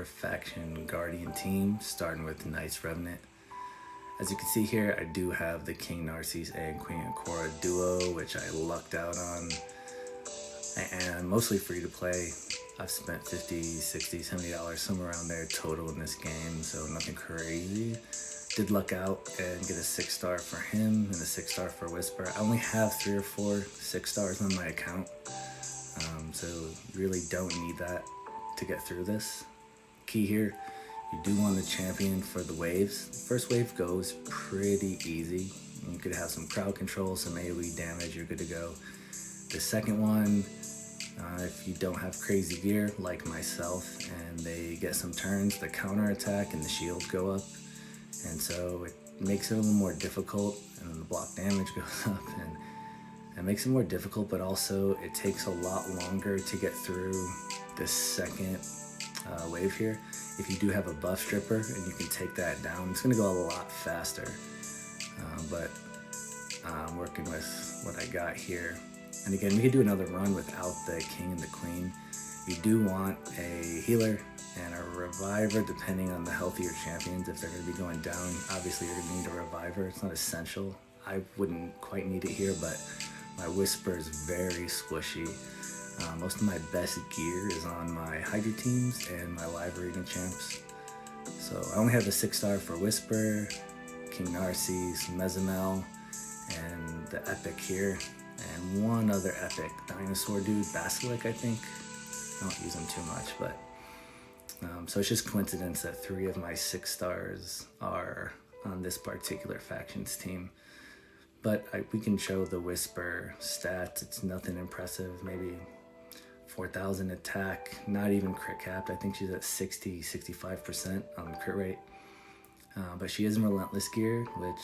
4-faction Guardian team, starting with Nice Revenant. As you can see here, I do have the King Narcisse and Queen Akora duo, which I lucked out on, and mostly free to play. I've spent $50, $60, $70, somewhere around there total in this game, so nothing crazy. Did luck out and get a 6-star for him and a 6-star for Whisper. I only have 3 or 4 6-stars on my account, so really don't need that to get through this. Key here, you do want the champion for the waves. The first wave goes pretty easy. You could have some crowd control, some AoE damage, you're good to go. The second one, if you don't have crazy gear like myself and they get some turns, the counter attack and the shield go up, and so it makes it a little more difficult, and then the block damage goes up, and it makes it more difficult, but also it takes a lot longer to get through the second wave here. If you do have a buff stripper and you can take that down, it's going to go a lot faster, but I'm working with what I got here. And again, we could do another run without the king and the queen. You do want a healer and a reviver depending on the health of your champions. If they're going to be going down, obviously you're going to need a reviver. It's not essential. I wouldn't quite need it here, but my Whisper is very squishy. Most of my best gear is on my Hydra teams and my live arena champs. So I only have a 6-star for Whisper, King Narcisse, Mezamel, and the epic here, and one other epic dinosaur dude, Basilic, I think. I don't use him too much, but so it's just coincidence that 3 of my 6-stars are on this particular faction's team. But we can show the Whisper stats. It's nothing impressive, maybe 4,000 attack, not even crit capped. I think she's at 60-65% on the crit rate. But she is in Relentless gear, which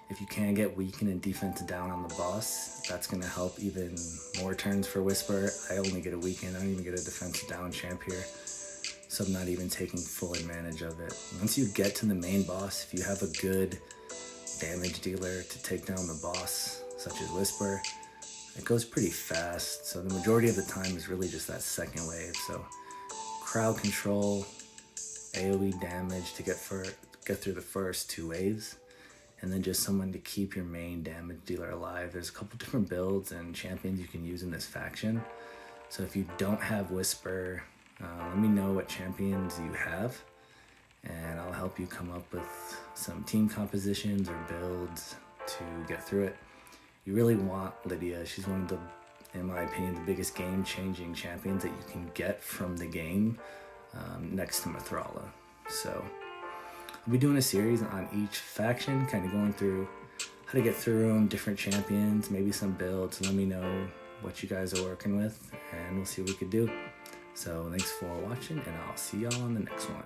if you can get weaken and defense down on the boss, that's going to help even more turns for Whisper. I only get a weaken, I don't even get a defense down champ here, so I'm not even taking full advantage of it. Once you get to the main boss, if you have a good damage dealer to take down the boss, such as Whisper, it goes pretty fast. So the majority of the time is really just that second wave. So crowd control, AoE damage to get through the first 2 waves, and then just someone to keep your main damage dealer alive. There's a couple different builds and champions you can use in this faction. So if you don't have Whisper, let me know what champions you have, and I'll help you come up with some team compositions or builds to get through it. You really want Lydia. She's one of the, in my opinion, the biggest game-changing champions that you can get from the game, next to Mithrala. So I'll be doing a series on each faction, kind of going through how to get through them, different champions, maybe some builds. Let me know what you guys are working with, and we'll see what we could do. So thanks for watching, and I'll see y'all on the next one.